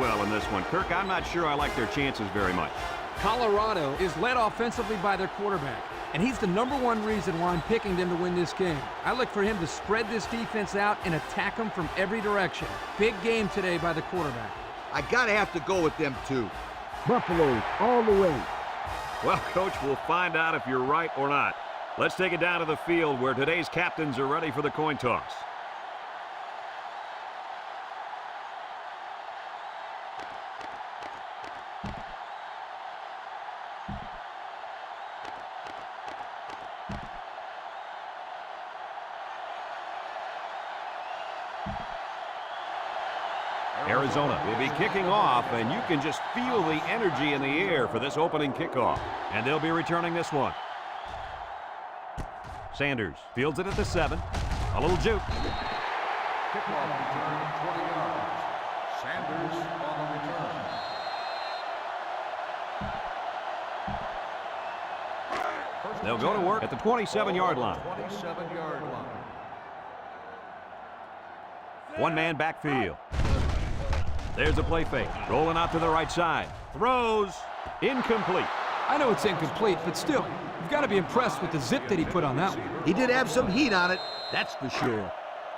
well in this one. Kirk, I'm not sure I like their chances very much. Colorado is led offensively by their quarterback, and he's the #1 reason why I'm picking them to win this game. I look for him to spread this defense out and attack them from every direction. Big game today by the quarterback. I gotta have to go with them too. Buffaloes all the way. Well, Coach, we'll find out if you're right or not. Let's take it down to the field where today's captains are ready for the coin toss. Arizona will be kicking off, and you can just feel the energy in the air for this opening kickoff. And they'll be returning this one. Sanders fields it at the 7. A little juke. Kickoff return, 20 yards. Sanders on the return. They'll go to work at the 27-yard line. 27-yard line. One man backfield. There's a play fake. Rolling out to the right side. Throws. Incomplete. I know it's incomplete, but still, you've got to be impressed with the zip that he put on that one. He did have some heat on it, that's for sure.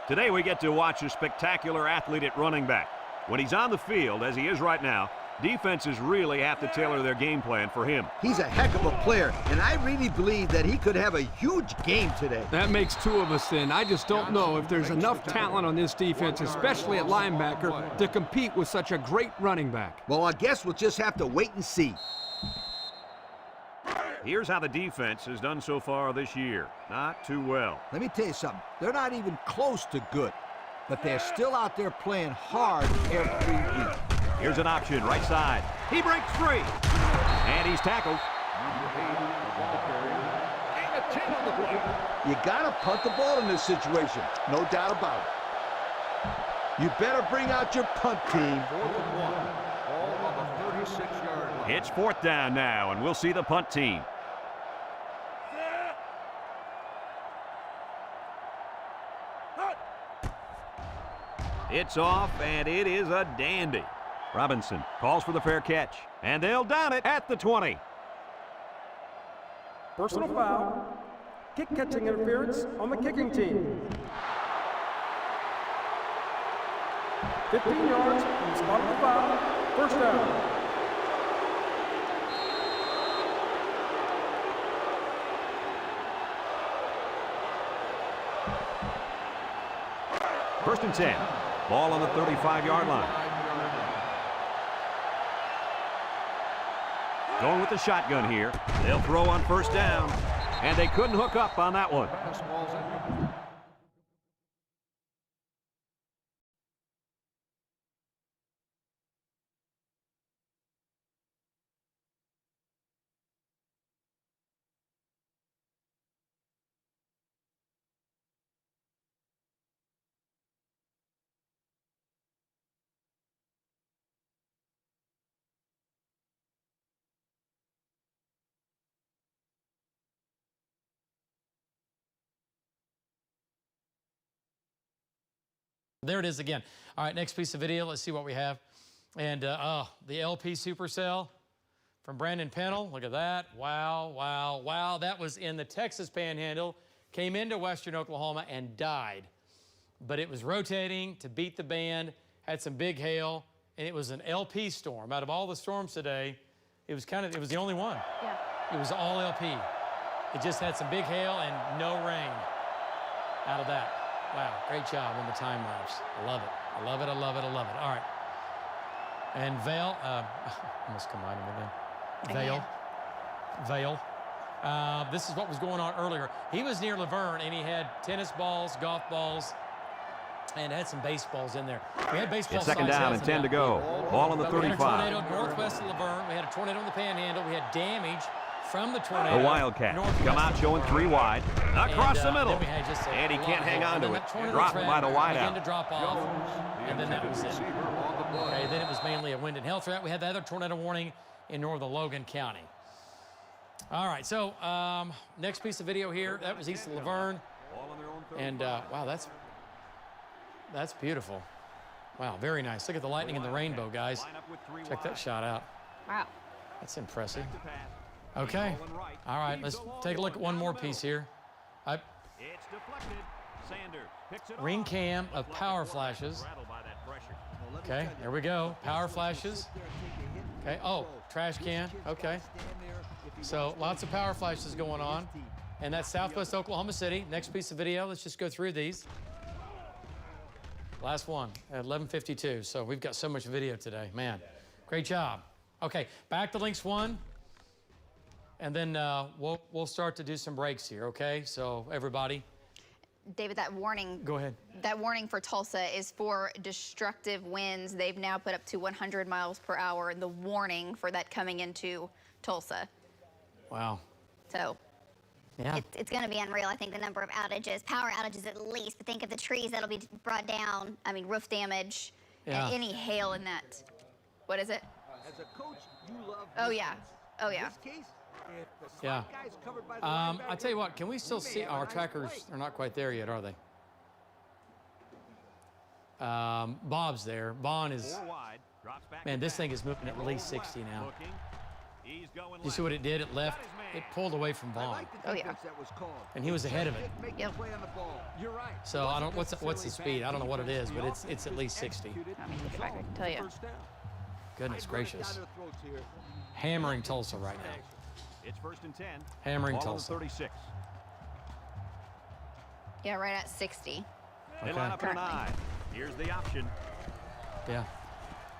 Today we get to watch a spectacular athlete at running back. When he's on the field, as he is right now, defenses really have to tailor their game plan for him. He's a heck of a player, and I really believe that he could have a huge game today. That makes 2 of us then. I just don't know if there's enough talent on this defense, especially at linebacker, to compete with such a great running back. Well, I guess we'll just have to wait and see. Here's how the defense has done so far this year. Not too well. Let me tell you something. They're not even close to good, but they're still out there playing hard every week. Here's an option, right side. He breaks free. And he's tackled. You gotta punt the ball in this situation. No doubt about it. You better bring out your punt team. 4th and 1. All on the 36-yard line. It's 4th down now, and we'll see the punt team. It's off, and it is a dandy. Robinson calls for the fair catch, and they'll down it at the 20. Personal foul. Kick catching interference on the kicking team. 15 yards from the spot of the foul. First down. First and 10. Ball on the 35-yard line. Going with the shotgun here. They'll throw on first down. And they couldn't hook up on that one. There it is again. All right, next piece of video. Let's see what we have. And, the LP Supercell from Brandon Pennell. Look at that. Wow, wow, wow. That was in the Texas Panhandle. Came into western Oklahoma and died. But it was rotating to beat the band. Had some big hail. And it was an LP storm. Out of all the storms today, it was the only one. Yeah. It was all LP. It just had some big hail and no rain out of that. Wow, great job on the time lapse. I love it. I love it, I love it, I love it. All right. And Vale, I must combine them again. Vale. This is what was going on earlier. He was near Laverne, and he had tennis balls, golf balls, and had some baseballs in there. We had baseball. It's 2nd down and 10 to go. Ball on the 35. We had a tornado northwest of Laverne. We had a tornado in the Panhandle. We had damage from the tornado. The Wildcats come out showing 3h wide. Across the middle. And he can't hang on to it. Dropped by the wideout. To drop off, and then that was it. Okay, then it was mainly a wind and hail threat. We had the other tornado warning in northern Logan County. All right, so next piece of video here. That was east of Laverne. And, wow, that's beautiful. Wow, very nice. Look at the lightning and the rainbow, guys. Line up with 3 Check that wide. shot out. Wow. That's impressive. Back to pass. Okay. Rolling right. All right, Leaves let's a long take a look at one down more the piece middle. here. It's deflected. Sanders picks it Ring off. cam of Looks like power the quarterback flashes. rattled by that pressure. Okay, there we go. Power flashes. Okay, oh, trash can. Okay. So lots of power flashes going on. And that's Southwest Oklahoma City. Next piece of video, let's just go through these. Last one at 11:52. So we've got so much video today. Man, great job. Okay, back to Links 1. And then we'll start to do some breaks here, okay? So everybody. David, that warning. Go ahead. That warning for Tulsa is for destructive winds. They've now put up to 100 miles per hour. The warning for that coming into Tulsa. Wow. So. Yeah. It's going to be unreal, I think, the number of outages, power outages at least. But think of the trees that'll be brought down. I mean, roof damage, Yeah. and any hail in that. What is it? As a coach, you love Oh, yeah. Oh, yeah. In this case, if the Yeah. slot guy's covered by the I tell you what, can we still may see have a our nice trackers? play. They're not quite there yet, are they? Bob's there. Bon is, 4 wide. Drops back man, to this pass. thing is moving at Roll least left. 60 now. Looking. He's going You see what it did? It left, it pulled away from I Vaughn. like the Oh, yeah. defense that was called. And he was ahead of it. Make Yep. the play on the ball. You're right. So I don't, what's the speed? I don't know what it is, but it's at least 60. Let me take it back. I can tell you. First down. Goodness I'd run it down gracious. to the throats here. Hammering Tulsa right now. It's 1st and 10. Hammering Ball on the Tulsa. 36. Yeah, right at 60. They Okay. line up in an Currently. eye. Here's the option. Yeah.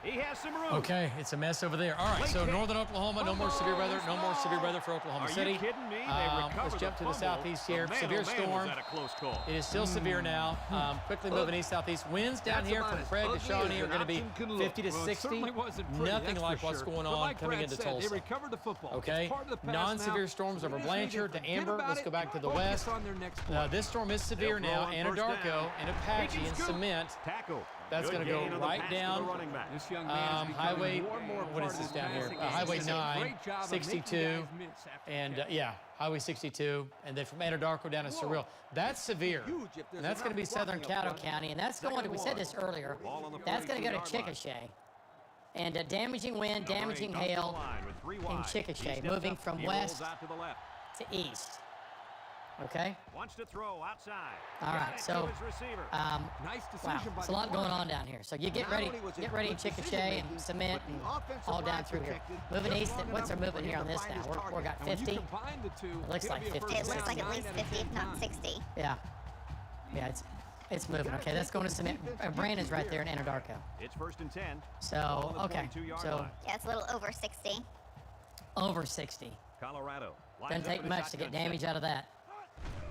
He has some room. Okay, it's a mess over there. All right, so Northern Oklahoma, no more severe weather. No more severe weather for Oklahoma Are City. you kidding me? They Let's recovered jump to the fumble, southeast here. but man, Severe oh man, storm. was that a close call. It is still severe now. Quickly moving east-southeast. Winds down That's here about from as Craig to ugly Shawnee as are an going to be option can look. 50 to Well, it 60. certainly wasn't pretty, Nothing that's like for what's sure. going But on like coming Brad into said, Tulsa. They recovered the football. Okay, It's part of the pass non-severe now. storms So over they just need Blanchard to forget Amber. about Let's it, go back to the focus west. on their next play. This storm is severe They'll now. throw on first Anadarko down. and Apache and Cement. Tackle. That's Good going to go gain on the right pass to the down. running back. This young man is Highway, becoming more and more what part is of this down here? passing game. Highway He's doing a 9, great job of making 62, guys miss after the and catch. yeah, Highway 62, and then from Anadarko down to Surreal. That's severe. Huge if there's And that's going to be enough southern blocking up Cal. front. County, and that's going to, we said this earlier, Ball on the that's going to go to 42-yard line. Chickasha. And damaging wind, Number 8 damaging comes to the hail line with 3 in wide. He Chickasha, steps moving up. from He rolls west out to the left. to east. Okay? Wants to throw outside. All Got right, it so, to his receiver. Nice decision wow, by there's a the lot going quarterback. on down here. So you get Not ready, only was it get ready in good Chickasha decision-making, and Cement but and the offensive all down line through here. protected Moving just east, long what's our enough movement for here him on to this find now? his We're target. got And when you 50. combine the two, It looks it'll like be a 50. first It looks down, like at 9 least out of 50, if 10 not times. 60. Yeah. Yeah, it's moving. Okay, that's going to Cement. Brandon's right there in Anadarko. It's 1st and 10. So, Ball on the okay, 22-yard so line. Yeah, it's a little over 60. over 60. Colorado. lines Doesn't up take in a much to get shotgun damage set. out of that.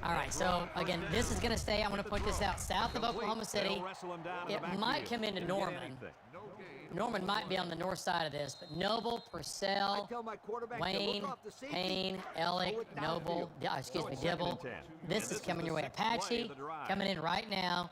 All right, so again, this is going to stay. I want to point this out. South of Oklahoma City, They'll wrestle him down in the it backfield. might come into Didn't get Norman. anything. Norman might be on the north side of this, but Noble, I Purcell, tell my quarterback to Wayne, look off the safety. Payne, Throw Ellick, it Noble, downfield. excuse me, It's 2nd and Dibble. 10. This And is coming the your way. second play Apache of the drive. coming in right now,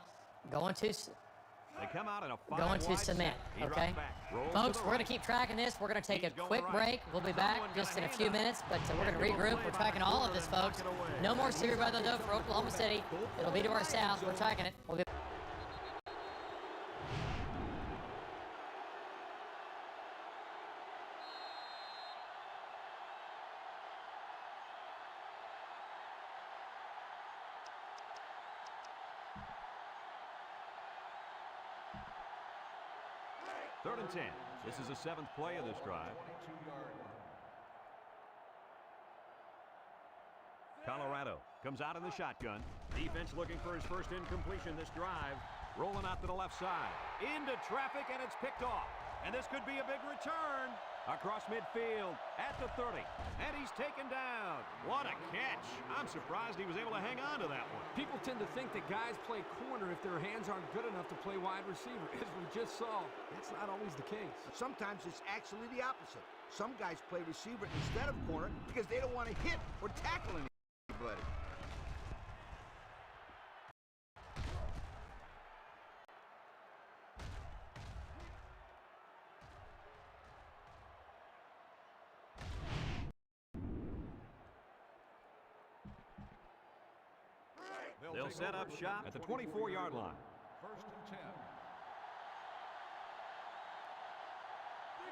going to They come out in a going to 5-wide Cement, set. He okay? drops back, rolls to Folks, the we're going right. to keep tracking this. We're going to take a He's going quick right. break. We'll be back Someone just got in a a few hand up. minutes, but we're going to regroup. We're tracking all of this, folks. No more severe weather, though, for Oklahoma City. It'll be to our south. We're tracking it. We'll be Third and 10. This is the 7th play of this drive. Colorado comes out in the shotgun. Defense looking for his first incompletion this drive. Rolling out to the left side. Into traffic, and it's picked off. And this could be a big return. Across midfield at the 30. And he's taken down. What a catch. I'm surprised he was able to hang on to that one. People tend to think that guys play corner if their hands aren't good enough to play wide receiver. As we just saw, that's not always the case. Sometimes it's actually the opposite. Some guys play receiver instead of corner because they don't want to hit or tackle anybody. They'll set up shop at the 24-yard line.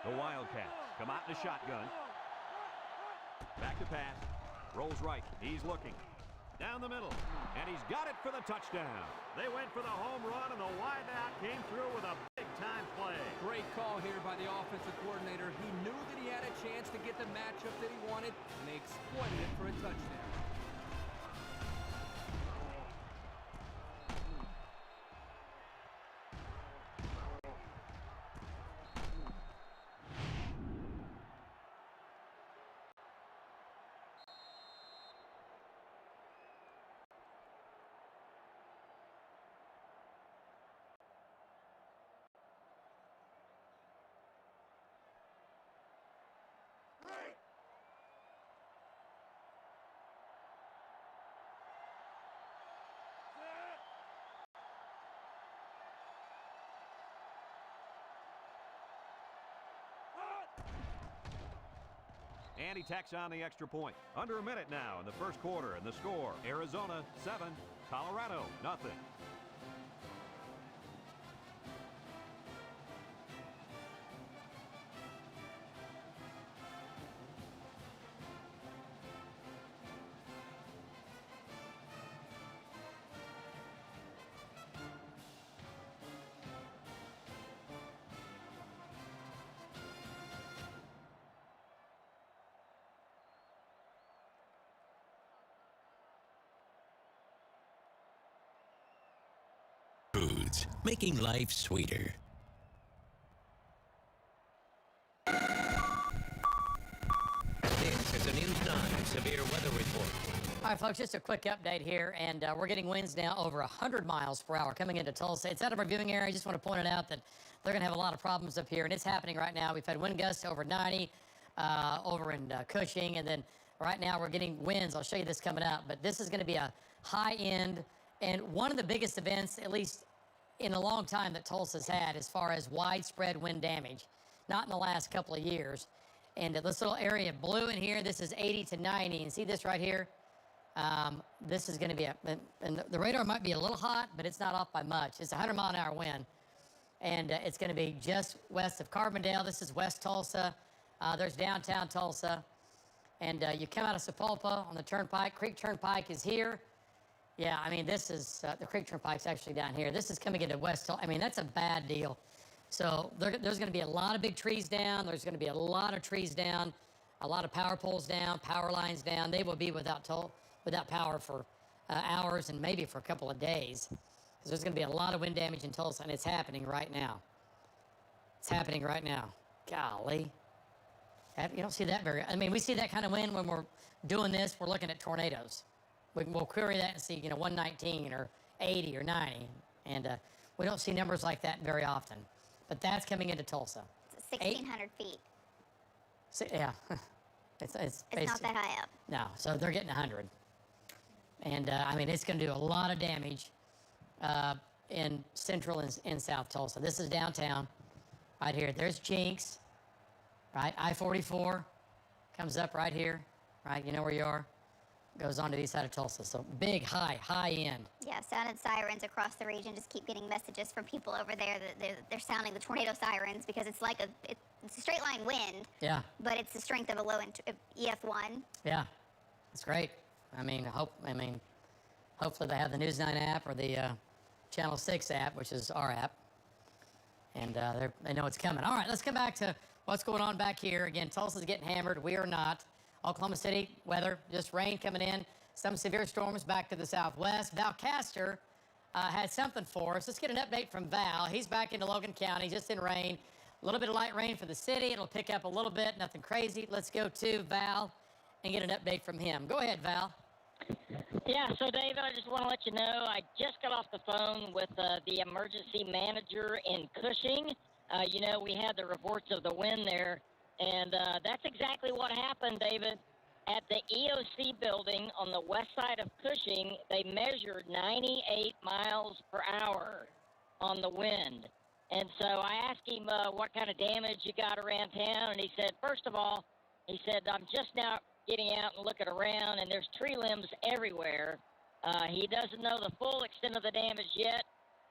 The Wildcats come out in a shotgun. Back to pass. Rolls right. He's looking. Down the middle. And he's got it for the touchdown. They went for the home run, and the wideout came through with a big-time play. Great call here by the offensive coordinator. He knew that he had a chance to get the matchup that he wanted, and they exploited it for a touchdown. And he tacks on the extra point. Under a minute now in the first quarter, and the score, Arizona 7, Colorado nothing. Foods, making life sweeter. This is a News 9 severe weather report. All right, folks, just a quick update here, and we're getting winds now over 100 miles per hour coming into Tulsa. It's out of our viewing area. I just want to point it out that they're going to have a lot of problems up here, and it's happening right now. We've had wind gusts over 90 over in Cushing, and then right now we're getting winds. I'll show you this coming up, but this is going to be a high end and one of the biggest events, at least in a long time, that Tulsa's had as far as widespread wind damage, not in the last couple of years. And this little area of blue in here, this is 80 to 90. And see this right here? This is going to be and the radar might be a little hot, but it's not off by much. It's a 100-mile-an-hour wind. And it's going to be just west of Carbondale. This is West Tulsa. There's downtown Tulsa. And you come out of Sapulpa on the Turnpike. Creek Turnpike is here. Yeah, I mean, this is, the Creek Turnpike's actually down here. This is coming into West Tulsa. I mean, that's a bad deal. So there's going to be a lot of big trees down. There's going to be a lot of trees down, a lot of power poles down, power lines down. They will be without power for hours and maybe for a couple of days. Because there's going to be a lot of wind damage in Tulsa, and it's happening right now. It's happening right now. Golly. You don't see that very, I mean, we see that kind of wind when we're doing this. We're looking at tornadoes. We'll query that and see, 119 or 80 or 90. And we don't see numbers like that very often. But that's coming into Tulsa. It's 1,600 feet. Yeah. It's not that high up. No, so they're getting 100. And, I mean, it's going to do a lot of damage in central and south Tulsa. This is downtown right here. There's Jinx, right? I-44 comes up right here, right? You know where you are? Goes on to the east side of Tulsa. So big, high end. Yeah, sounded sirens across the region. Just keep getting messages from people over there that they're sounding the tornado sirens because it's like it's a straight line wind. Yeah. But it's the strength of a low EF1. Yeah, it's great. I mean, hopefully they have the News 9 app or the Channel 6 app, which is our app, and they know it's coming. All right, let's come back to what's going on back here. Again, Tulsa's getting hammered. We are not. Oklahoma City, weather, just rain coming in. Some severe storms back to the southwest. Val Castor had something for us. Let's get an update from Val. He's back into Logan County, just in rain. A little bit of light rain for the city. It'll pick up a little bit, nothing crazy. Let's go to Val and get an update from him. Go ahead, Val. Yeah, so David, I just want to let you know, I just got off the phone with the emergency manager in Cushing. We had the reports of the wind there. And that's exactly what happened, David. At the EOC building on the west side of Cushing, they measured 98 miles per hour on the wind. And so I asked him what kind of damage you got around town, and he said, first of all, I'm just now getting out and looking around, and there's tree limbs everywhere. He doesn't know the full extent of the damage yet.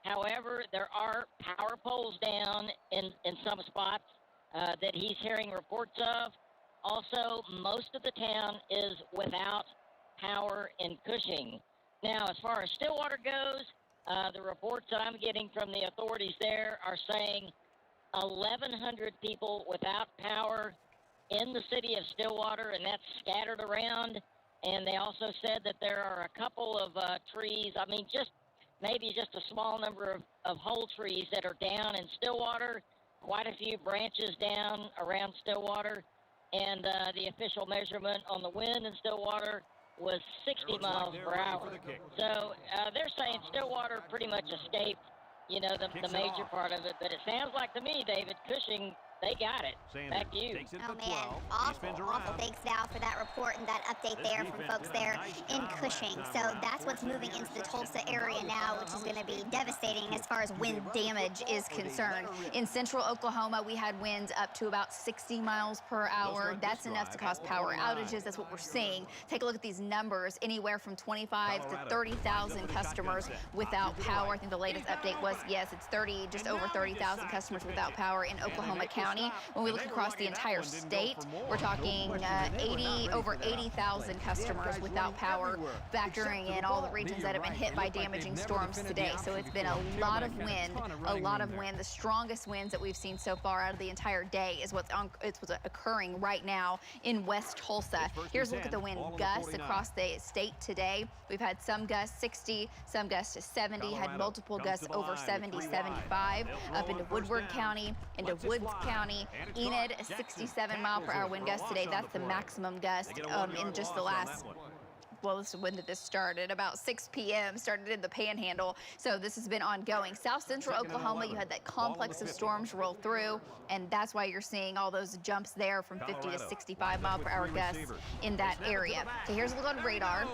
However, there are power poles down in some spots. that he's hearing reports of. Also, most of the town is without power in Cushing. Now, as far as Stillwater goes, the reports that I'm getting from the authorities there are saying 1,100 people without power in the city of Stillwater, and that's scattered around. And they also said that there are a couple of trees, I mean, maybe just a small number of whole trees that are down in Stillwater, quite a few branches down around Stillwater. And the official measurement on the wind in Stillwater was 60 miles per hour. So they're saying Stillwater pretty much escaped, you know, the major part of it. But it sounds like to me, David, Cushing, they got it. Back to you. Oh, man. Awful thanks, Val, for that report and that update there from folks there in Cushing. So that's what's moving into the Tulsa area now, which is going to be devastating as far as wind damage is concerned. In central Oklahoma, we had winds up to about 60 miles per hour. That's enough to cause power outages. That's what we're seeing. Take a look at these numbers. Anywhere from 25 to 30,000 customers without power. I think the latest update was, yes, it's just over 30,000 customers without power in Oklahoma County. When we look across the entire state, we're talking over 80,000 customers without power, factoring in all the regions that have been hit by damaging storms today. So it's been a lot of wind, The strongest winds that we've seen so far out of the entire day is what's occurring right now in West Tulsa. Here's a look at the wind gusts across the state today. We've had some gusts 60, some gusts to 70, had multiple gusts over 70, 75, up into Woodward County, into Woods County, Enid, a 67 mile per hour wind gust today. That's the maximum gust in just the last, well, when did this start? At about 6 p.m. started in the Panhandle. So this has been ongoing. South central Oklahoma, you had that complex of storms roll through, and that's why you're seeing all those jumps there from 50 to 65 mile per hour gusts in that area. So here's a look on radar.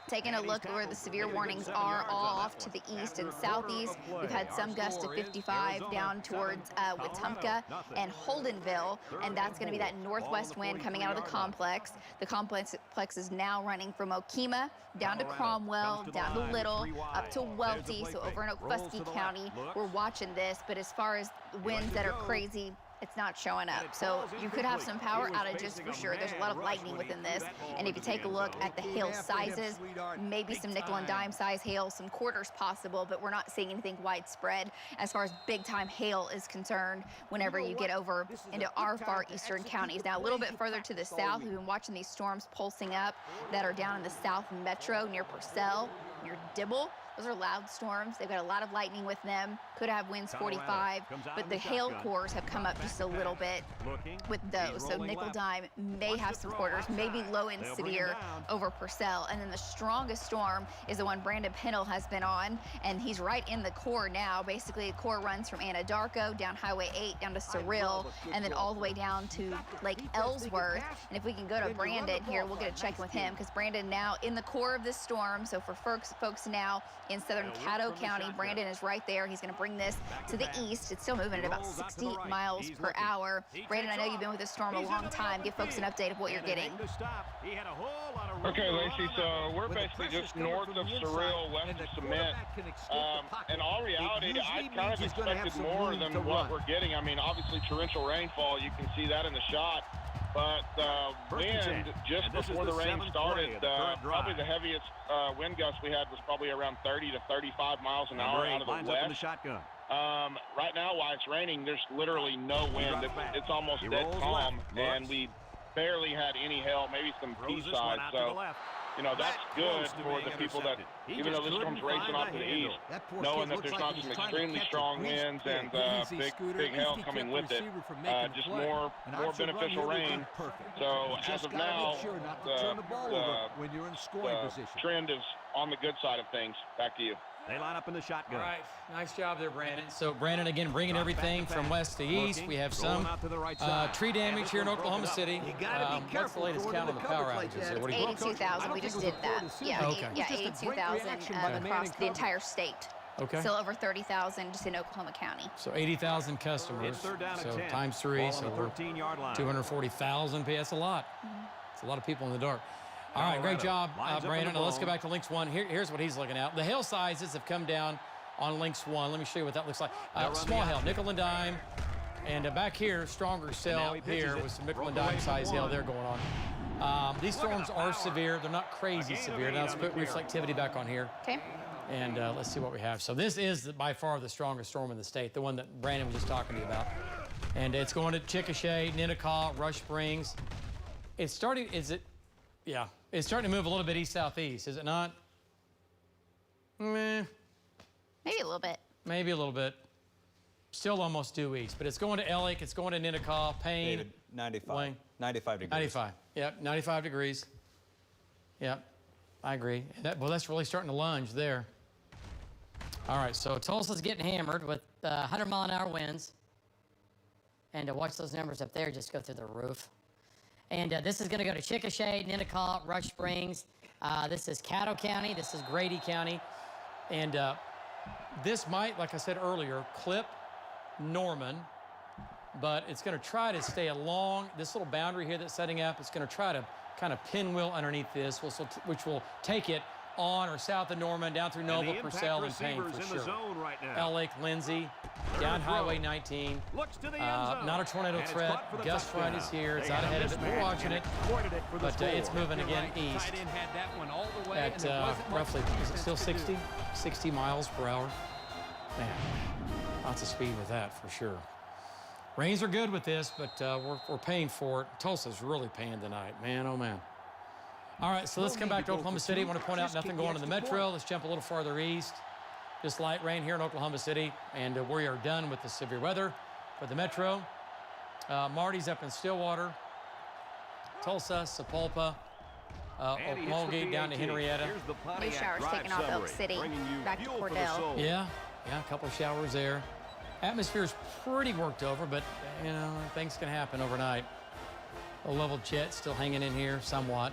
Taking a look where the severe warnings are, all off to the east and southeast. We've had some gusts to 55 down towards Wetumpka and Holdenville, and that's going to be that northwest wind coming out of the complex. The complex is now running from Okemah down to Cromwell, down to Little, up to Welty, so over in Okfuskee County. We're watching this, but as far as winds that are crazy, it's not showing up. So you could have some power outages for sure. There's a lot of lightning within this. And if you take a look at the hail sizes, maybe some nickel and dime size hail, some quarters possible, but we're not seeing anything widespread as far as big time hail is concerned whenever you get over into our far eastern counties. Now a little bit further to the south, we've been watching these storms pulsing up that are down in the south metro near Purcell, near Dibble. Those are loud storms. They've got a lot of lightning with them. Could have winds 45, but the hail cores have come up just a little bit with those. So nickel dime may have some quarters, maybe low and severe over Purcell. And then the strongest storm is the one Brandon Pennell has been on, and he's right in the core now. Basically, the core runs from Anadarko down Highway 8 down to Cyril, and then all the way down to Lake Ellsworth. And if we can go to Brandon here, we'll get a check with him, because Brandon now in the core of this storm. So for folks now in southern Caddo County, Brandon is right there. He's going to bring this to the east. It's still moving at about 60 miles per hour. Brandon, I know you've been with this storm a long time. Give folks an update of what you're getting. Okay, Lacey, so we're basically just north of Cyril, west of Cement. In all reality, I kind of expected more than what we're getting. I mean, obviously torrential rainfall, you can see that in the shot. But wind, just before the rain started, probably the heaviest wind gust we had was probably around 30 to 35 miles an hour out of the west. Right now, while it's raining, there's literally no wind. It's almost dead calm, and we barely had any hail, maybe some pea-size. So, you know, that's good for the people that, even though this storm's racing off to the east, knowing that there's not some extremely strong winds and big hail coming with it, just more beneficial rain. So as of now, the trend is on the good side of things. Back to you. They line up in the shotgun. All right, nice job there, Brandon. So Brandon, again, bringing everything from west to east. We have some tree damage here in Oklahoma City. What's the latest count on the power outages? 82,000. We just did that. Yeah, okay. 82,000 across the entire state. Okay. Still over 30,000 just in Oklahoma County. So 80,000 customers. So times 3, so we're 240,000. That's a lot. It's a lot of people in the dark. All right, great job, Brandon. Now let's go back to Lynx 1. Here's what he's looking at. The hail sizes have come down on Lynx 1. Let me show you what that looks like. Small hail, nickel and dime, And back here, stronger cell here with some nickel and dime size hail there going on. These storms are severe. They're not crazy severe. Now let's put reflectivity back on here. Okay. And let's see what we have. So this is by far the strongest storm in the state, the one that Brandon was just talking to you about. And it's going to Chickasha, Ncaa, Rush Springs. It's starting, yeah. It's starting to move a little bit east-southeast, is it not? Meh. Maybe a little bit. Maybe a little bit. Still almost due east, but it's going to Ellick, it's going to Ncaa, Payne. David, 95. Wayne. 95 degrees. 95. Yep, 95 degrees. Yep, I agree. Well, that's really starting to lunge there. All right, so Tulsa's getting hammered with 100-mile-an-hour winds. And watch those numbers up there just go through the roof. And this is going to go to Chickasha, Ncaa, Rush Springs. This is Caddo County. This is Grady County. And this might, like I said earlier, clip Norman, but it's going to try to stay along this little boundary here that's setting up. It's going to try to kind of pinwheel underneath this, which will take it on or south of Norman, down through Noble, Purcell, and Payne for sure. Ellick, Lindsay, down Highway 19. Not a tornado threat. Gust front is here. It's out ahead of it. We're watching it, but it's moving again east at roughly, is it still 60? 60 miles per hour. Man, lots of speed with that for sure. Rains are good with this, but we're paying for it. Tulsa's really paying tonight. Man, oh man. All right, so let's come back to Oklahoma City. I want to point out nothing going in the metro. Let's jump a little farther east. Just light rain here in Oklahoma City, and we are done with the severe weather for the metro. Marty's up in Stillwater, Tulsa, Sapulpa, Mulgate down to Henrietta. New showers taking off Elk City, back to Cordell. Yeah, a couple of showers there. Atmosphere's pretty worked over, but, you know, things can happen overnight. A level jet still hanging in here somewhat.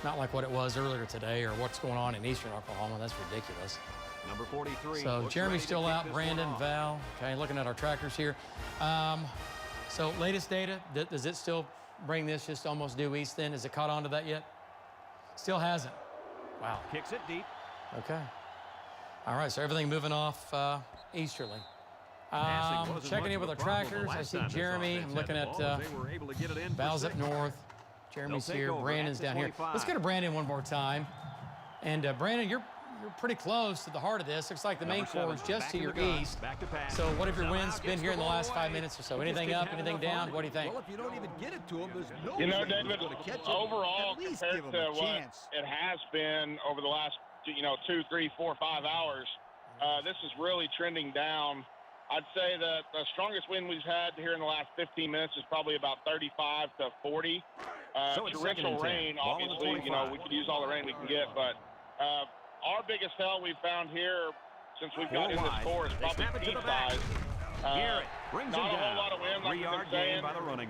Not like what it was earlier today or what's going on in eastern Oklahoma. That's ridiculous. Number 43. So Jeremy's still out, Brandon, Val. Okay, looking at our trackers here. So latest data, does it still bring this just almost due east then? Has it caught on to that yet? Still hasn't. Wow. Kicks it deep. Okay. All right, so everything moving off easterly. Checking in with our trackers. I see Jeremy. I'm looking at Val's up north. Jeremy's here. Brandon's down here. Let's go to Brandon one more time. And Brandon, you're pretty close to the heart of this. Looks like the main core is just to your east. So what have your winds been here in the last 5 minutes or so? Anything up, anything down? What do you think? Well, if you don't even get it to him, there's no David, overall, compared to what it has been over the last, 2, 3, 4, 5 hours, this is really trending down. I'd say that the strongest wind we've had here in the last 15 minutes is probably about 35 to 40. Torrential rain, obviously, we could use all the rain we can get, but our biggest hell we've found here since we've got in this core is probably peak size. Not a whole lot of wind, like we've been saying.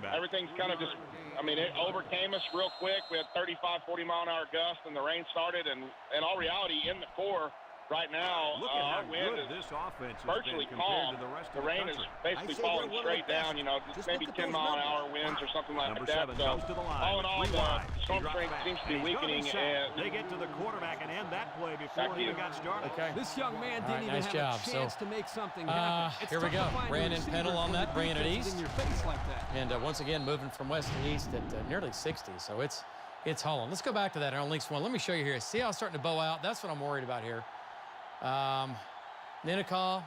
Everything's kind of just, it overcame us real quick. We had 35, 40-mile-an-hour gusts, and the rain started, and in all reality, in the core, right now, our wind is virtually calm. The rain is basically falling straight down, just maybe 10-mile-an-hour winds or something like that. So, all in all, the storm strength seems to be weakening. And they get to the quarterback and end that play before he even got started. Okay. This young man didn't even have a chance to make something happen. Here we go. Brandon Pendle on that, bringing it east. In your face like that. And once again, moving from west to east at nearly 60. So it's hauling. Let's go back to that on links one. Let me show you here. See how it's starting to bow out? That's what I'm worried about here. Ncaa,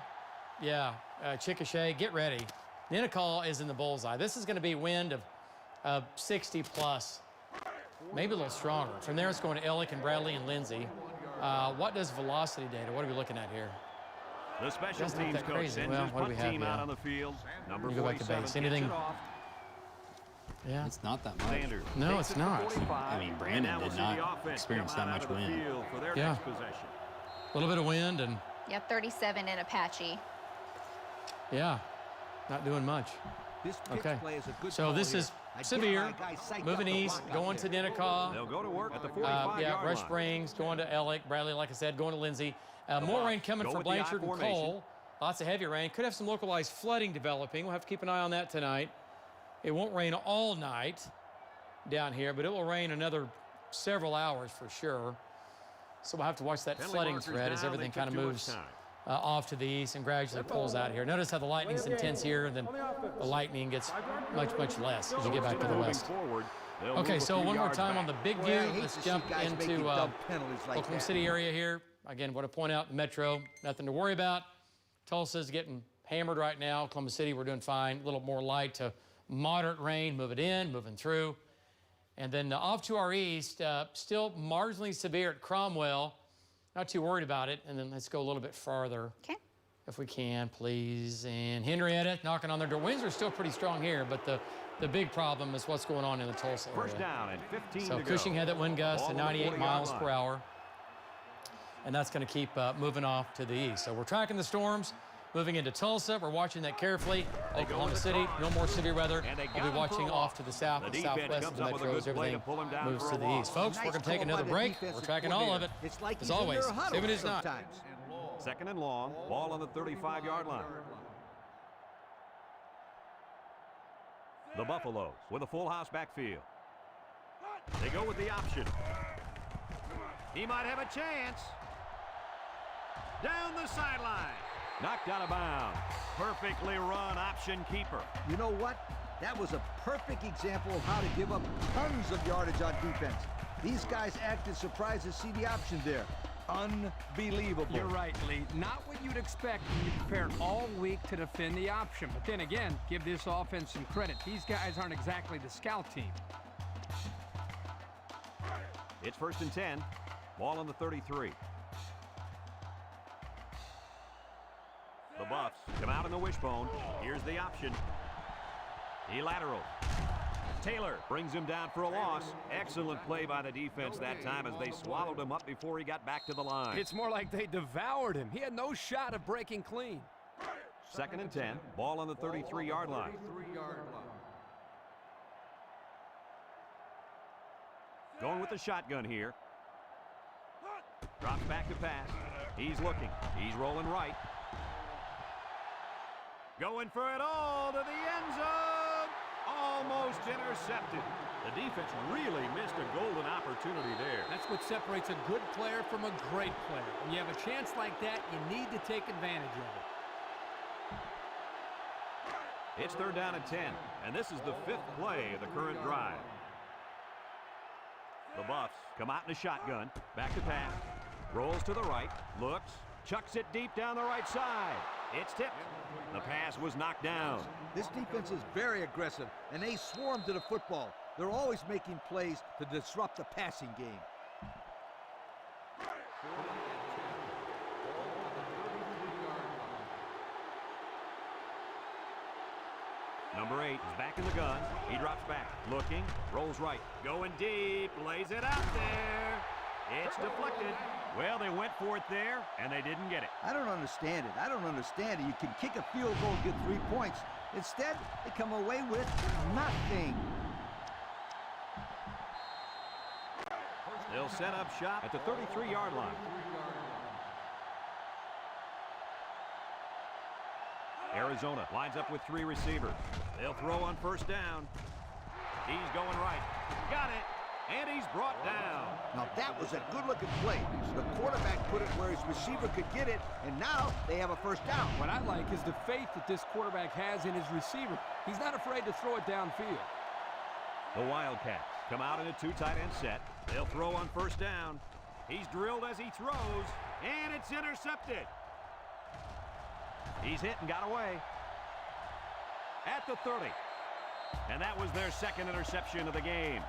Chickasha, get ready. Ncaa is in the bullseye. This is going to be wind of 60 plus, maybe a little stronger. From there, it's going to Ellick and Bradley and Lindsay. What does velocity data? What are we looking at here? The special teams coach sends his punt team out on the field. Number 47 base. Anything? Yeah. It's not that much. No, it's not. I mean, Brandon did not experience that much wind. Yeah. A little bit of wind and... Yeah, 37 in Apache. Yeah, not doing much. Okay, so this is severe, moving east, going to Ncaa. They'll go to work at the 45-yard Rush Springs, going to Ellick, Bradley, like I said, going to Lindsay. More rain coming from Blanchard and Cole. Lots of heavy rain. Could have some localized flooding developing. We'll have to keep an eye on that tonight. It won't rain all night down here, but it will rain another several hours for sure. So we'll have to watch that flooding thread as everything kind of moves off to the east and gradually pulls out here. Notice how the lightning's intense here, and then the lightning gets much, much less as you get back to the west. Okay, so one more time on the big view. Let's jump into Oklahoma City area here. Again, want to point out Metro, nothing to worry about. Tulsa's getting hammered right now. Oklahoma City, we're doing fine. A little more light to moderate rain, moving in, moving through. And then off to our east, still marginally severe at Cromwell. Not too worried about it. And then let's go a little bit farther. Okay. If we can, please. And Henrietta knocking on their door. Winds are still pretty strong here, but the big problem is what's going on in the Tulsa area. First down and 15 so to Cushing go. had that wind gust to 98 miles per hour. And that's going to keep moving off to the east. So we're tracking the storms. Moving into Tulsa, we're watching that carefully. Oklahoma City, no more severe weather. We'll be watching off to the south and southwest of the metro as everything moves to the east. Folks, we're going to take another break. We're tracking all of it. As always, 7 is not. Second and long, ball on the 35-yard line. The Buffaloes with a full house backfield. They go with the option. He might have a chance. Down the sideline. Knocked out of bounds. Perfectly run option keeper. You know what? That was a perfect example of how to give up tons of yardage on defense. These guys acted surprised to see the option there. Unbelievable. You're right, Lee. Not what you'd expect when you prepared all week to defend the option. But then again, give this offense some credit. These guys aren't exactly the scout team. It's first and 10. Ball on the 33. The Buffs come out in the wishbone. Here's the option. He laterals. Taylor brings him down for a loss. Excellent play by the defense that time as they swallowed him up before he got back to the line. It's more like they devoured him. He had no shot of breaking clean. Second and 10. Ball on the 33-yard line. Going with the shotgun here. Drops back to pass. He's looking. He's rolling right. Going for it all to the end zone. Almost intercepted. The defense really missed a golden opportunity there. That's what separates a good player from a great player. When you have a chance like that, you need to take advantage of it. It's third down and 10, and this is the 5th play of the current drive. The Buffs come out in a shotgun. Back to pass. Rolls to the right. Looks. Chucks it deep down the right side. It's tipped. The pass was knocked down. This defense is very aggressive, and they swarm to the football. They're always making plays to disrupt the passing game. Number 8 is back in the gun. He drops back. Looking. Rolls right. Going deep. Lays it out there. It's deflected. Well, they went for it there, and they didn't get it. I don't understand it. I don't understand it. You can kick a field goal and get 3 points. Instead, they come away with nothing. They'll set up shop at the 33-yard line. Arizona lines up with 3 receivers. They'll throw on first down. He's going right. Got it. And he's brought down. Now that was a good-looking play. The quarterback put it where his receiver could get it, and now they have a first down. What I like is the faith that this quarterback has in his receiver. He's not afraid to throw it downfield. The Wildcats come out in a 2 tight end set. They'll throw on first down. He's drilled as he throws, and it's intercepted. He's hit and got away. At the 30. And that was their second interception of the game.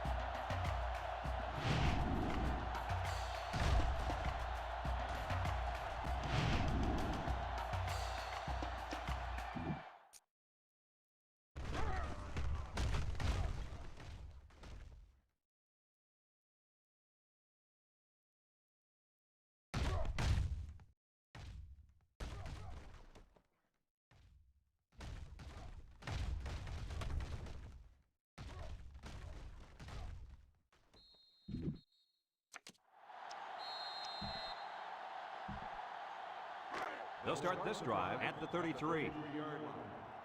They'll start this drive at the 33.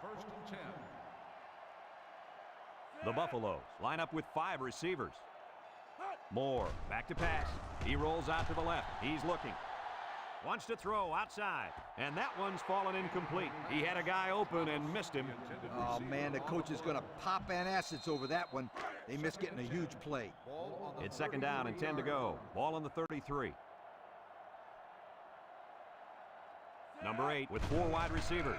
First and 10. The Buffaloes line up with 5 receivers. Moore back to pass. He rolls out to the left. He's looking. Wants to throw outside, and that one's fallen incomplete. He had a guy open and missed him. Oh, man, the coach is going to pop antacids over that one. They missed getting a huge play. It's second down and 10 to go. Ball on the 33. Number 8 with 4 wide receivers.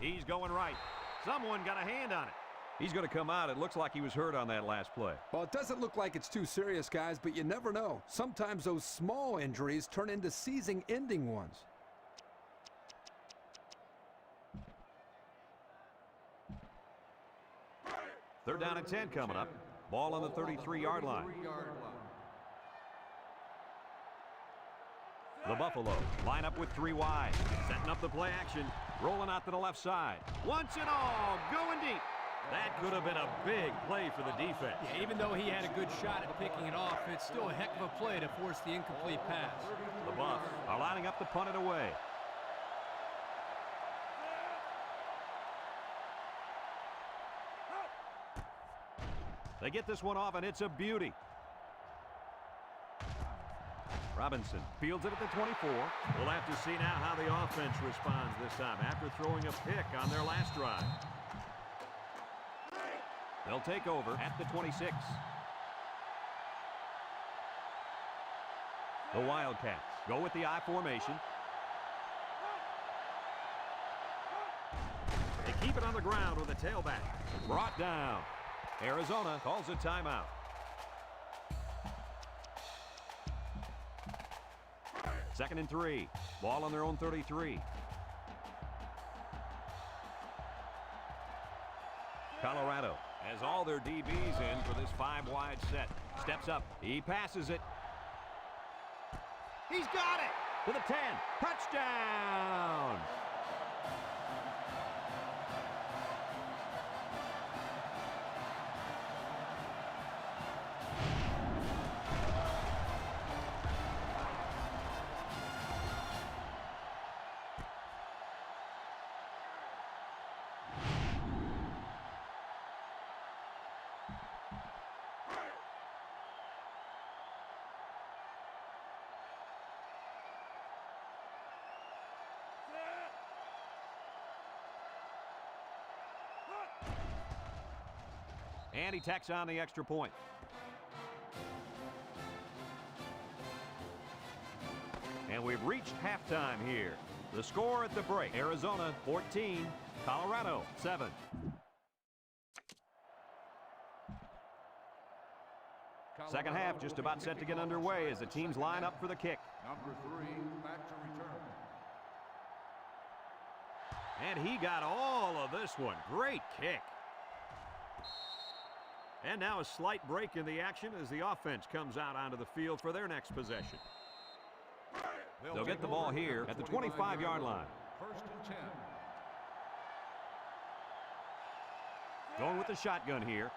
He's going right. Someone got a hand on it. He's going to come out. It looks like he was hurt on that last play. Well, it doesn't look like it's too serious, guys, but you never know. Sometimes those small injuries turn into season-ending ones. Third down and 10 coming up. Ball on the 33-yard line. The Buffalo line up with 3 wide. Setting up the play action. Rolling out to the left side. Once and all, going deep. That could have been a big play for the defense. Yeah, even though he had a good shot at picking it off, it's still a heck of a play to force the incomplete pass. The Buffs are lining up to punt it away. They get this one off, and it's a beauty. Robinson fields it at the 24. We'll have to see now how the offense responds this time after throwing a pick on their last drive. They'll take over at the 26. The Wildcats go with the I formation. They keep it on the ground with a tailback. Brought down. Arizona calls a timeout. Second and 3. Ball on their own 33. Colorado has all their DBs in for this 5-wide set. Steps up. He passes it. He's got it to the 10. Touchdown! And he tacks on the extra point. And we've reached halftime here. The score at the break, Arizona 14, Colorado 7. Second half just about set to get underway as the teams line up for the kick. Number 3, back to return. And he got all of this one. Great kick. And now a slight break in the action as the offense comes out onto the field for their next possession. They'll get the ball here at the 25-yard line. First and 10. Going with the shotgun here.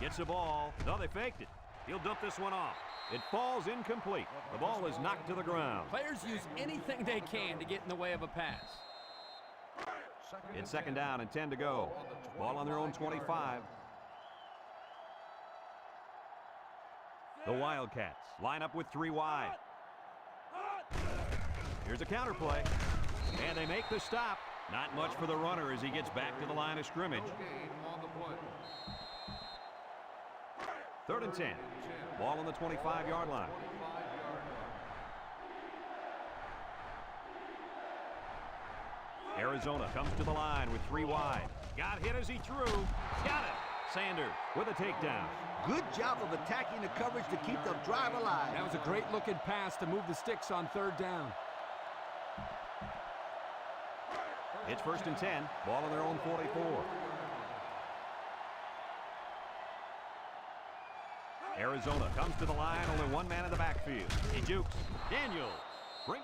Gets the ball. No, they faked it. He'll dump this one off. It falls incomplete. The ball is knocked to the ground. Players use anything they can to get in the way of a pass. It's second down and 10 to go. Ball on their own 25. The Wildcats line up with 3 wide. Here's a counter play. And they make the stop. Not much for the runner as he gets back to the line of scrimmage. Third and 10. Ball on the 25-yard line. Arizona comes to the line with 3 wide. Got hit as he threw. Got it. Sanders with a takedown. Good job of attacking the coverage to keep the drive alive. That was a great-looking pass to move the sticks on third down. It's first and 10. Ball on their own 44. Arizona comes to the line. Only 1 man in the backfield. He jukes. Daniels. Bring.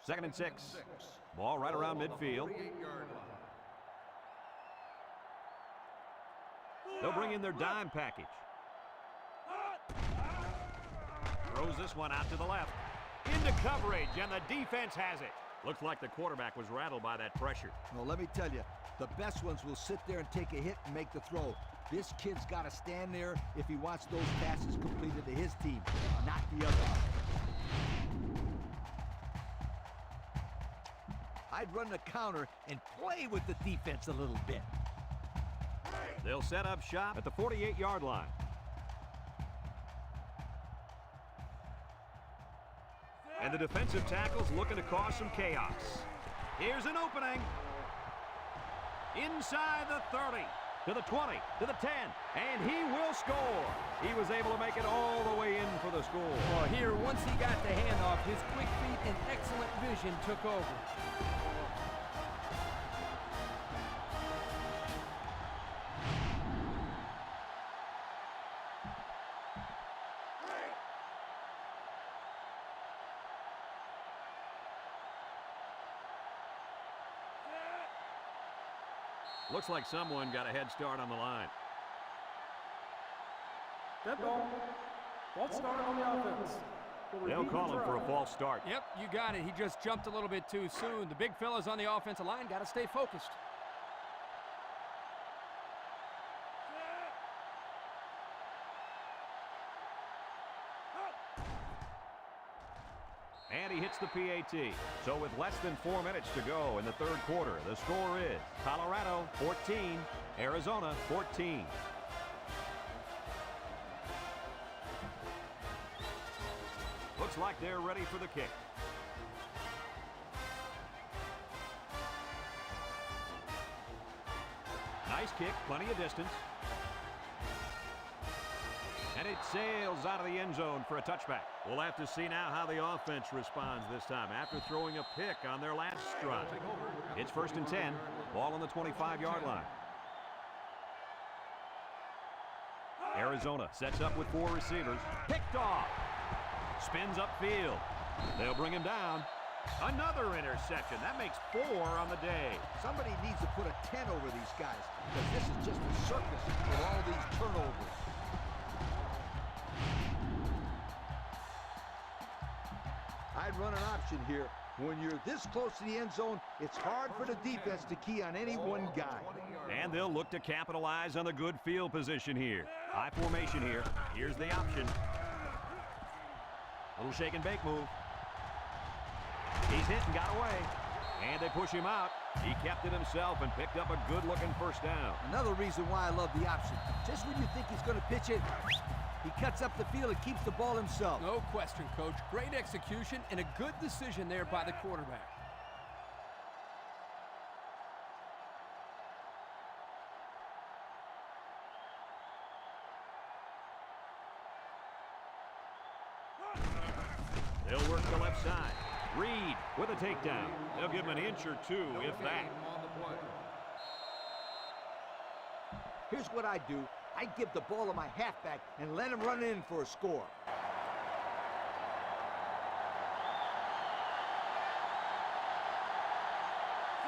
2nd and 6. Ball right around midfield. They'll bring in their dime package. Throws this one out to the left. Into coverage, and the defense has it. Looks like the quarterback was rattled by that pressure. Well, let me tell you, the best ones will sit there and take a hit and make the throw. This kid's got to stand there if he wants those passes completed to his team, not the other. I'd run the counter and play with the defense a little bit. They'll set up shop at the 48-yard line. And the defensive tackle's looking to cause some chaos. Here's an opening. Inside the 30, to the 20, to the 10, and he will score. He was able to make it all the way in for the score. Well, here, once he got the handoff, his quick feet and excellent vision took over. Looks like someone got a head start on the line. Dead ball. False start on the offense. They'll call him for a false start. Yep, you got it. He just jumped a little bit too soon. The big fellas on the offensive line got to stay focused. And he hits the PAT. So with less than 4 minutes to go in the third quarter, the score is Colorado 14, Arizona 14. Looks like they're ready for the kick. Nice kick, plenty of distance. And it sails out of the end zone for a touchback. We'll have to see now how the offense responds this time after throwing a pick on their last drive. It's 1st and 10, ball on the 25-yard line. Arizona sets up with 4 receivers. Picked off. Spins upfield. They'll bring him down. Another interception. That makes 4 on the day. Somebody needs to put a 10 over these guys, because this is just a circus with all these turnovers. I'd run an option here. When you're this close to the end zone, it's hard for the defense to key on any one guy. And they'll look to capitalize on the good field position here. High formation here. Here's the option. Little shake and bake move. He's hit and got away. And they push him out. He kept it himself and picked up a good-looking first down. Another reason why I love the option. Just when you think he's going to pitch it, he cuts up the field and keeps the ball himself. No question, Coach. Great execution and a good decision there by the quarterback. They'll work the left side. Reed with a takedown. They'll give him an inch or two, if that. Here's what I do. I give the ball to my halfback and let him run in for a score.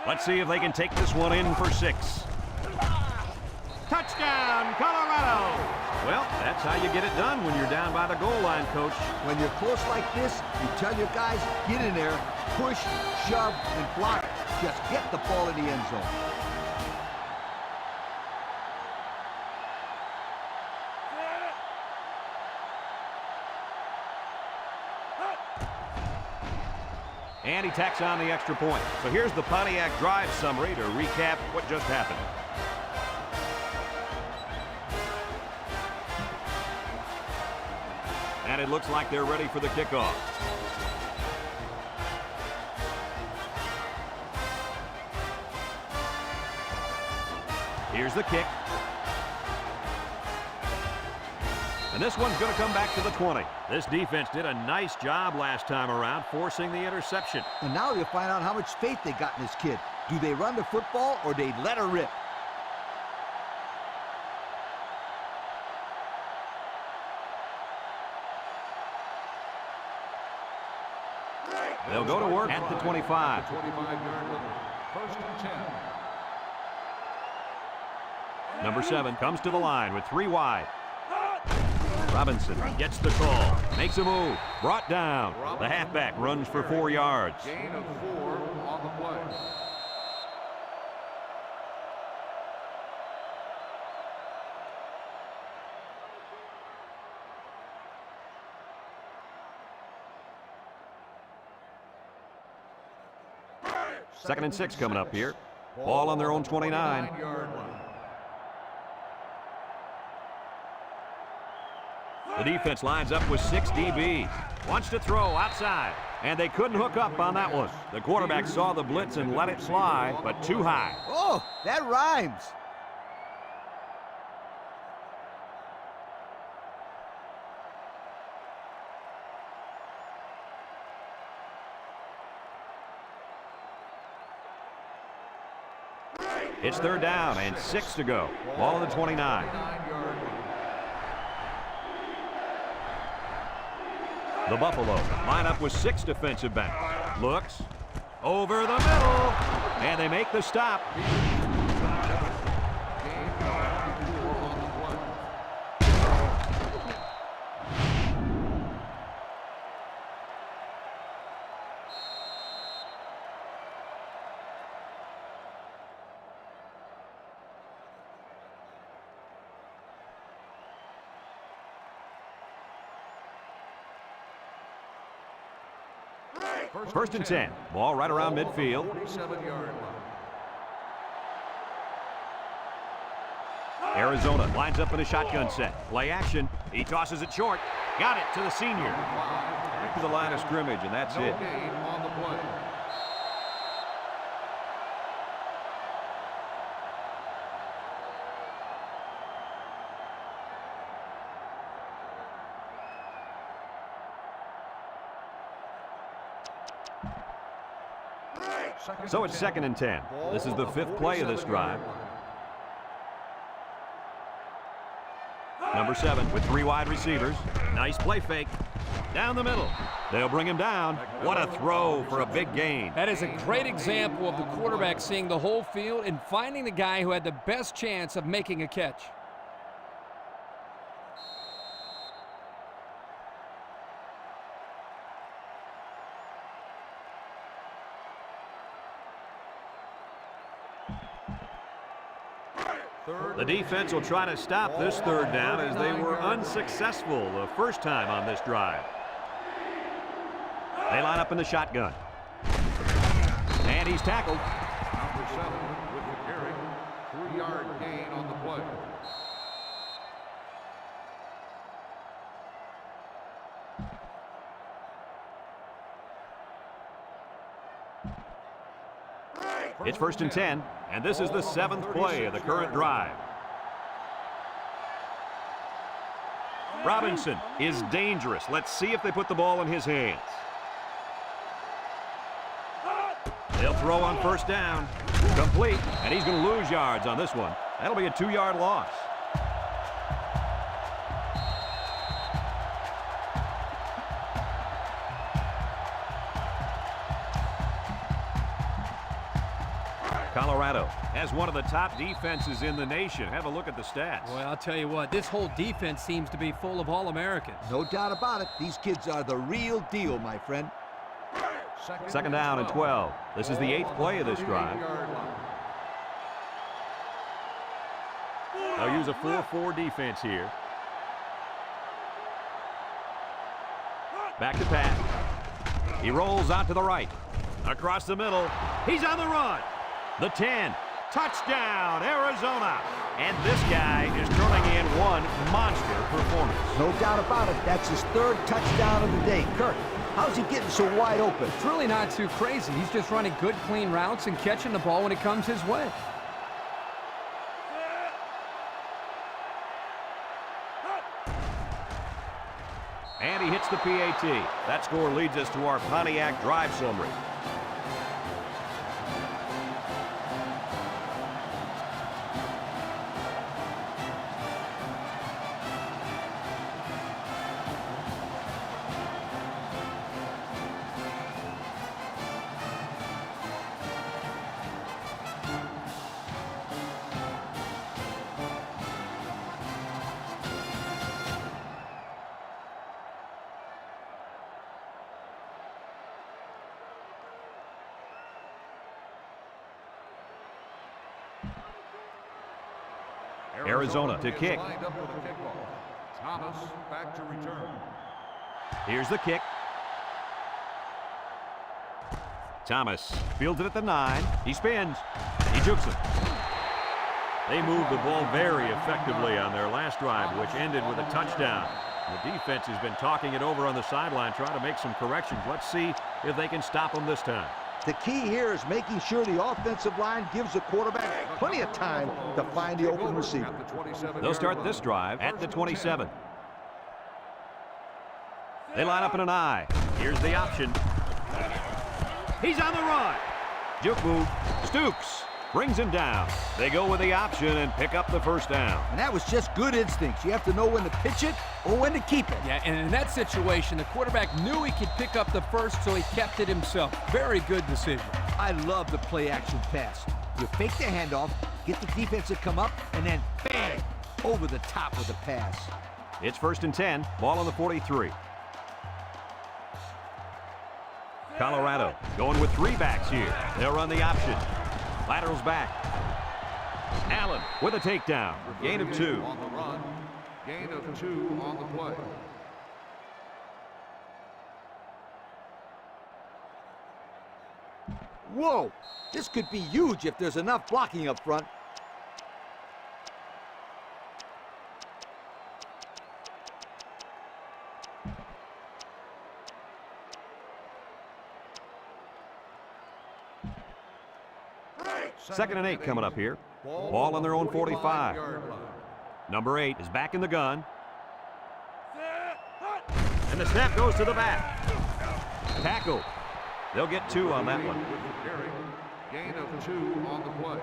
Let's see if they can take this one in for 6. Touchdown, Colorado! Well, that's how you get it done when you're down by the goal line, Coach. When you're close like this, you tell your guys, get in there, push, shove, and block. Just get the ball in the end zone. And he tacks on the extra point. So here's the Pontiac drive summary to recap what just happened. And it looks like they're ready for the kickoff. Here's the kick. And this one's going to come back to the 20. This defense did a nice job last time around, forcing the interception. And now you'll find out how much faith they got in this kid. Do they run the football or they let her rip? They'll go to work at the 25. 25-yard line. First and 10. Number 7 comes to the line with 3 wide. Robinson gets the call, makes a move, brought down. The halfback runs for 4 yards. Gain of 4 on the play. Second and 6 coming up here. Ball on their own 29. 29-yard line. The defense lines up with 6 DBs. Wants to throw outside, and they couldn't hook up on that one. The quarterback saw the blitz and let it fly, but too high. Oh, that rhymes. It's third down and 6 to go. Ball on the 29. 9-yard line. The Buffalo line up with 6 defensive backs. Looks over the middle, and they make the stop. Gain of 4 on the play. First and 10. Ball right around midfield. 47-yard line. Arizona lines up in a shotgun set. Play action. He tosses it short. Got it to the senior. Back to the line of scrimmage, and that's No it. gain on the play. So it's second and 10. This is the 5th play of this drive. Number 7 with 3 wide receivers. Nice play fake. Down the middle. They'll bring him down. What a throw for a big gain. That is a great example of the quarterback seeing the whole field and finding the guy who had the best chance of making a catch. The defense will try to stop this third down as they were unsuccessful the first time on this drive. They line up in the shotgun. And he's tackled. Number 7 with the carry. 3-yard gain on the play. It's first and 10, and this is the 7th play of the current drive. Robinson is dangerous. Let's see if they put the ball in his hands. They'll throw on first down. Complete, and he's going to lose yards on this one. That'll be a 2-yard loss. Colorado has one of the top defenses in the nation. Have a look at the stats. Well, I'll tell you what, this whole defense seems to be full of All-Americans. No doubt about it. These kids are the real deal, my friend. Second down and 12. This is the 8th play of this drive. They'll use a 4-4 defense here. Back to pass. He rolls out to the right. Across the middle. He's on the run. The 10. Touchdown, Arizona. And this guy is turning in one monster performance. No doubt about it. That's his 3rd touchdown of the day. Kirk, how's he getting so wide open? It's really not too crazy. He's just running good, clean routes and catching the ball when it comes his way. And he hits the PAT. That score leads us to our Pontiac drive summary. Arizona to kick. Lined up for the kickoff. Thomas back to return. Here's the kick. Thomas fields it at the 9. He spins. He jukes it. They moved the ball very effectively on their last drive, which ended with a touchdown. The defense has been talking it over on the sideline, trying to make some corrections. Let's see if they can stop them this time. The key here is making sure the offensive line gives the quarterback plenty of time to find the open receiver. They'll start this drive at the 27. They line up in an I. Here's the option. He's on the run. Juke move. Stoops brings him down. They go with the option and pick up the first down. And that was just good instincts. You have to know when to pitch it or when to keep it. Yeah, and in that situation, the quarterback knew he could pick up the first, so he kept it himself. Very good decision. I love the play-action pass. You fake the handoff, get the defense to come up, and then bang, over the top with the pass. It's 1st and 10. Ball on the 43. Colorado going with 3 backs here. They'll run the option. Laterals back. Allen with a takedown. Gain of 2. On the run. Gain of 2 on the play. Whoa! This could be huge if there's enough blocking up front. Second and 8 coming up here. Ball on their own 45. Number 8 is back in the gun. And the snap goes to the back. Tackle. They'll get 2 on that one. Gain of 2 on the play.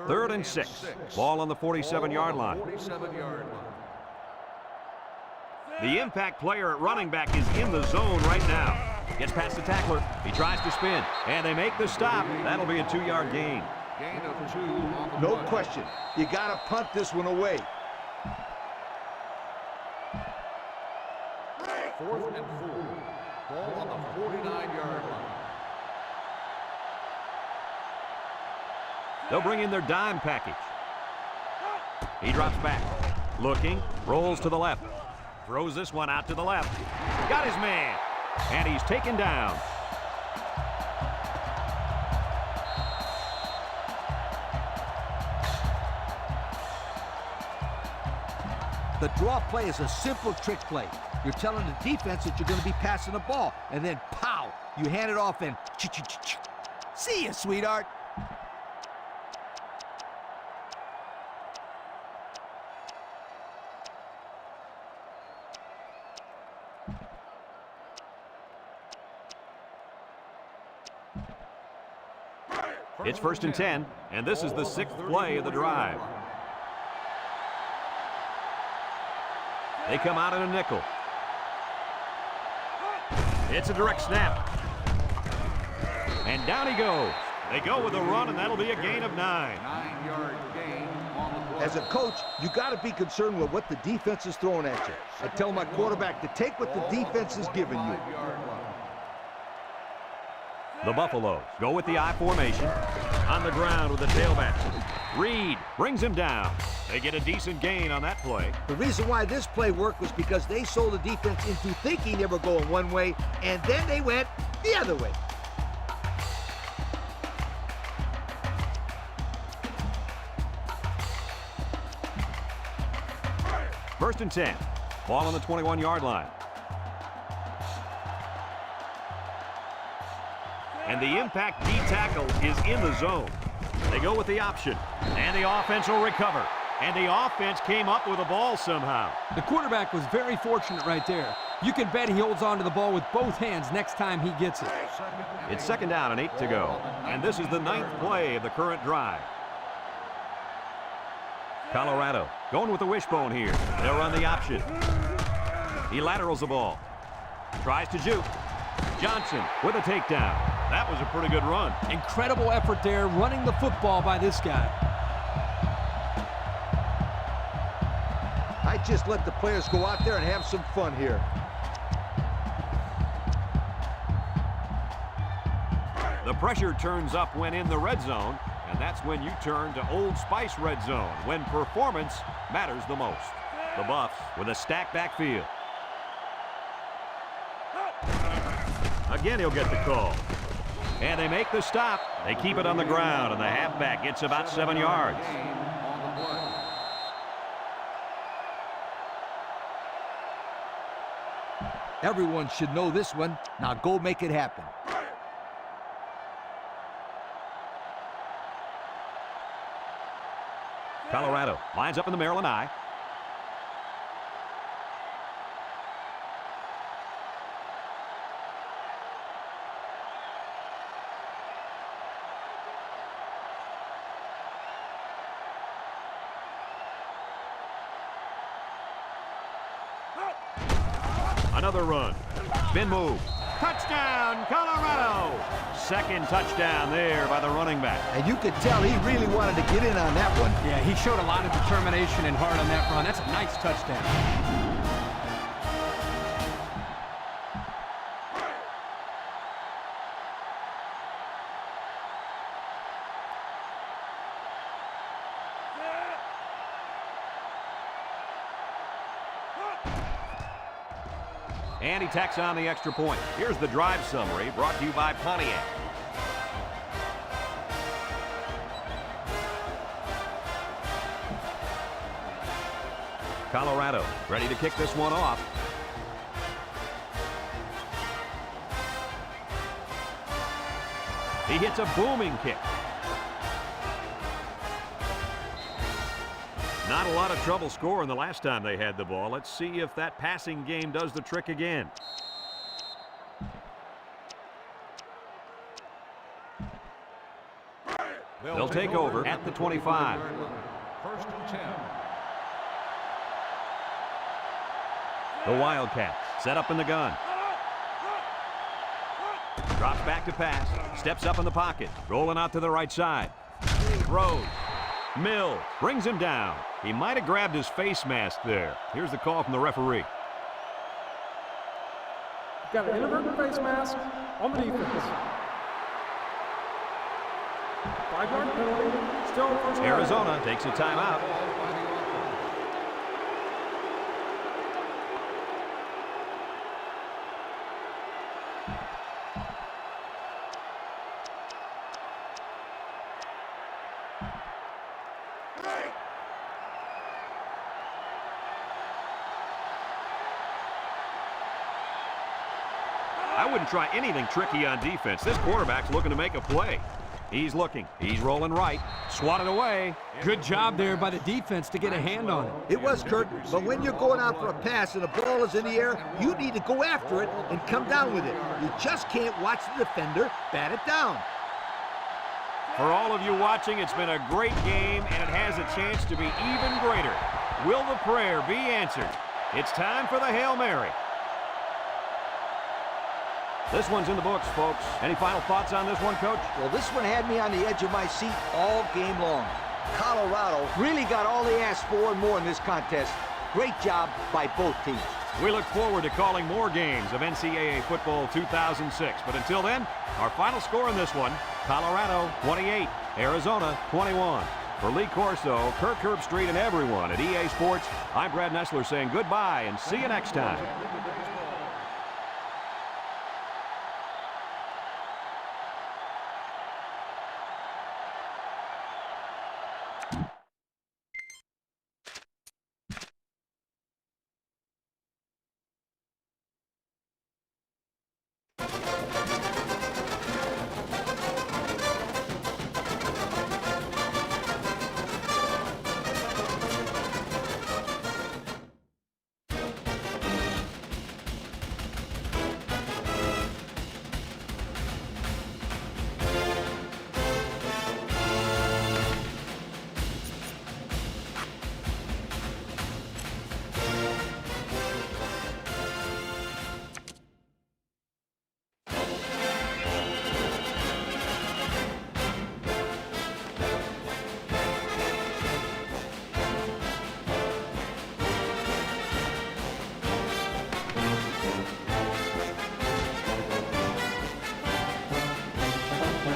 Third and 6. Ball on the 47-yard line. 47-yard line. The impact player at running back is in the zone right now. Gets past the tackler. He tries to spin. And they make the stop. That'll be a 2-yard gain. Gain of 2 on the No play. question. You got to punt this one away. 4th and 4. Ball on the 49-yard line. They'll bring in their dime package. He drops back. Looking. Rolls to the left. Throws this one out to the left. Got his man. And he's taken down. The draw play is a simple trick play. You're telling the defense that you're going to be passing the ball, and then pow, you hand it off and see ya, sweetheart. It's 1st and 10, and this is the 6th play of the drive. They come out in a nickel. It's a direct snap. And down he goes. They go with a run, and that'll be a gain of 9. 9-yard gain on the play. As a coach, you got to be concerned with what the defense is throwing at you. I tell my quarterback to take what the defense is giving you. The Buffaloes go with the I formation. On the ground with the tailback. Reed brings him down. They get a decent gain on that play. The reason why this play worked was because they sold the defense into thinking they were going one way, and then they went the other way. First and 10. Ball on the 21-yard line. And the impact D tackle is in the zone. They go with the option. And the offense will recover. And the offense came up with the ball somehow. The quarterback was very fortunate right there. You can bet he holds on to the ball with both hands next time he gets it. It's 2nd down and 8 to go. And this is the 9th play of the current drive. Colorado going with the wishbone here. They'll run the option. He laterals the ball. Tries to juke. Johnson with a takedown. That was a pretty good run. Incredible effort there, running the football by this guy. I just let the players go out there and have some fun here. The pressure turns up when in the red zone, and that's when you turn to Old Spice red zone, when performance matters the most. The Buffs with a stacked backfield. Again, he'll get the call. And they make the stop. They keep it on the ground, and the halfback gets about 7 yards. Everyone should know this one. Now go make it happen. Colorado lines up in the Maryland I. Another run. Spin move. Touchdown, Colorado! Second touchdown there by the running back. And you could tell he really wanted to get in on that one. Yeah, he showed a lot of determination and heart on that run. That's a nice touchdown. And he tacks on the extra point. Here's the drive summary brought to you by Pontiac. Colorado ready to kick this one off. He hits a booming kick. Not a lot of trouble scoring the last time they had the ball. Let's see if that passing game does the trick again. They'll take over at the 25. First and 10. The Wildcats set up in the gun. Drops back to pass. Steps up in the pocket. Rolling out to the right side. Throws. Mills brings him down. He might have grabbed his face mask there. Here's the call from the referee. Got an inadvertent face mask on the defense. 5-yard penalty. Still first down. Arizona takes a timeout. I wouldn't try anything tricky on defense. This quarterback's looking to make a play. He's looking. He's rolling right. Swatted away. Good job there by the defense to get a hand on it. It was, Kurt, but when you're going out for a pass and the ball is in the air, you need to go after it and come down with it. You just can't watch the defender bat it down. For all of you watching, it's been a great game, and it has a chance to be even greater. Will the prayer be answered? It's time for the Hail Mary. This one's in the books, folks. Any final thoughts on this one, Coach? Well, this one had me on the edge of my seat all game long. Colorado really got all they asked for and more in this contest. Great job by both teams. We look forward to calling more games of NCAA football 2006. But until then, our final score in this one, Colorado 28, Arizona 21. For Lee Corso, Kirk Herbstreit, and everyone at EA Sports, I'm Brad Nessler saying goodbye and see you next time.